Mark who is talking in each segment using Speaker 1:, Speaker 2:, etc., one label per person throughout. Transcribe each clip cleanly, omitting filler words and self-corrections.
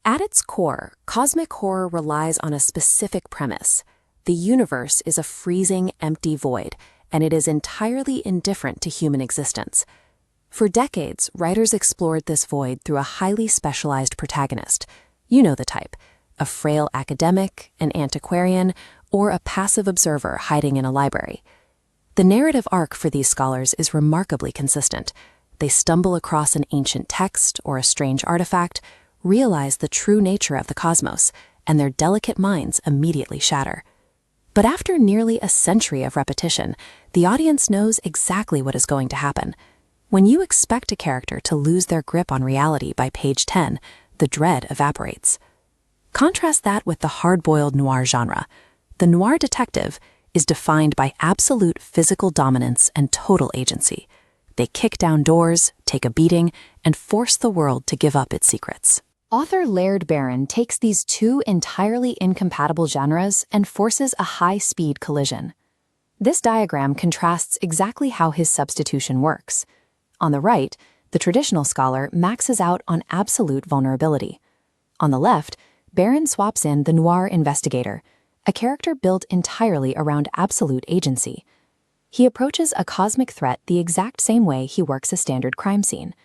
Speaker 1: At its core, cosmic horror relies on a specific premise. The universe is a freezing, empty void, and it is entirely indifferent to human existence. For decades, writers explored this void through a highly specialized protagonist. You know the type: a frail academic, an antiquarian, or a passive observer hiding in a library. The narrative arc for these scholars is remarkably consistent. They stumble across an ancient text or a strange artifact, realize the true nature of the cosmos, and their delicate minds immediately shatter. But after nearly a century of repetition, the audience knows exactly what is going to happen. When you expect a character to lose their grip on reality by page 10, the dread evaporates. Contrast that with the hard-boiled noir genre. The noir detective is defined by absolute physical dominance and total agency. They kick down doors, take a beating, and force the world to give up its secrets. Author Laird Barron takes these two entirely incompatible genres and forces a high-speed collision. This diagram contrasts exactly how his substitution works. On the right, the traditional scholar maxes out on absolute vulnerability. On the left, Barron swaps in the noir investigator, a character built entirely around absolute agency. He approaches a cosmic threat the exact same way he works a standard crime scene.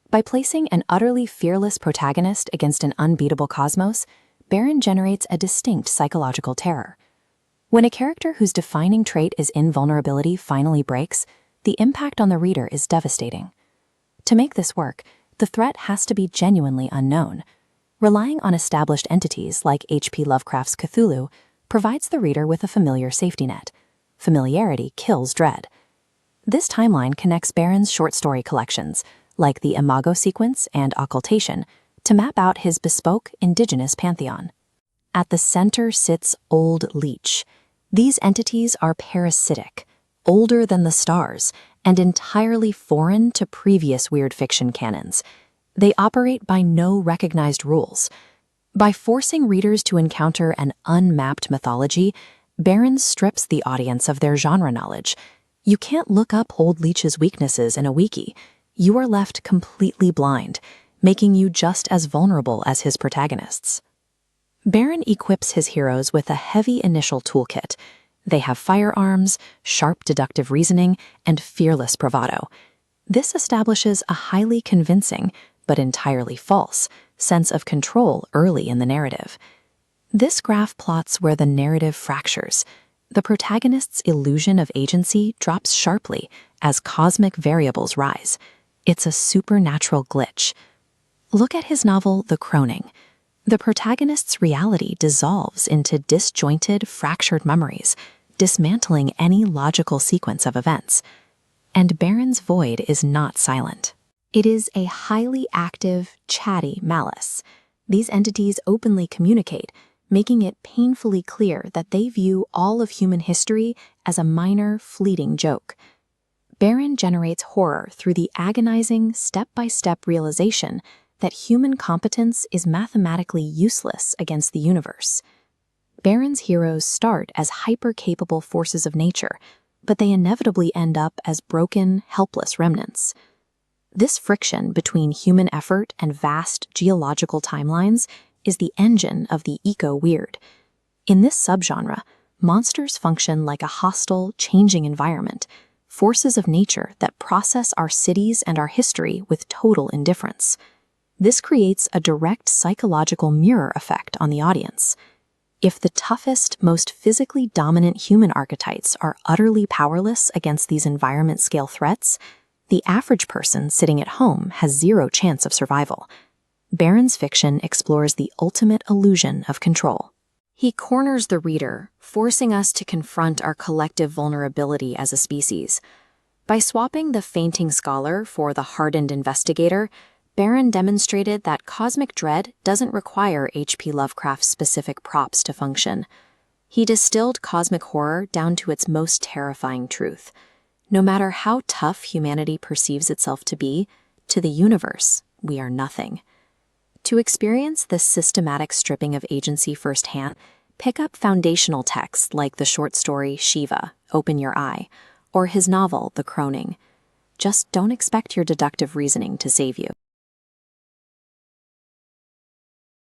Speaker 1: By placing an utterly fearless protagonist against an unbeatable cosmos, Barron generates a distinct psychological terror. When a character whose defining trait is invulnerability finally breaks, the impact on the reader is devastating. To make this work, the threat has to be genuinely unknown. Relying on established entities like H.P. Lovecraft's Cthulhu provides the reader with a familiar safety net. Familiarity kills dread. This timeline connects Barron's short story collections, like the Imago sequence and Occultation, to map out his bespoke Indigenous Pantheon. At the center sits Old Leech. These entities are parasitic, older than the stars, and entirely foreign to previous weird fiction canons. They operate by no recognized rules. By forcing readers to encounter an unmapped mythology, Barron strips the audience of their genre knowledge. You can't look up Old Leech's weaknesses in a wiki. You are left completely blind, making you just as vulnerable as his protagonists. Barron equips his heroes with a heavy initial toolkit. They have firearms, sharp deductive reasoning, and fearless bravado. This establishes a highly convincing, but entirely false, sense of control early in the narrative. This graph plots where the narrative fractures. The protagonist's illusion of agency drops sharply as cosmic variables rise. It's a supernatural glitch. Look at his novel, The Croning. The protagonist's reality dissolves into disjointed, fractured memories, dismantling any logical sequence of events. And Barron's void is not silent. It is a highly active, chatty malice. These entities openly communicate, making it painfully clear that they view all of human history as a minor, fleeting joke. Barron generates horror through the agonizing, step-by-step realization that human competence is mathematically useless against the universe. Barron's heroes start as hyper-capable forces of nature, but they inevitably end up as broken, helpless remnants. This friction between human effort and vast geological timelines is the engine of the eco-weird. In this subgenre, monsters function like a hostile, changing environment, forces of nature that process our cities and our history with total indifference. This creates a direct psychological mirror effect on the audience. If the toughest, most physically dominant human archetypes are utterly powerless against these environment-scale threats, the average person sitting at home has zero chance of survival. Barron's fiction explores the ultimate illusion of control. He corners the reader, forcing us to confront our collective vulnerability as a species. By swapping the fainting scholar for the hardened investigator, Barron demonstrated that cosmic dread doesn't require H.P. Lovecraft's specific props to function. He distilled cosmic horror down to its most terrifying truth. No matter how tough humanity perceives itself to be, to the universe, we are nothing. To experience this systematic stripping of agency firsthand, pick up foundational texts like the short story Shiva, Open Your Eye, or his novel The Croning. Just don't expect your deductive reasoning to save you.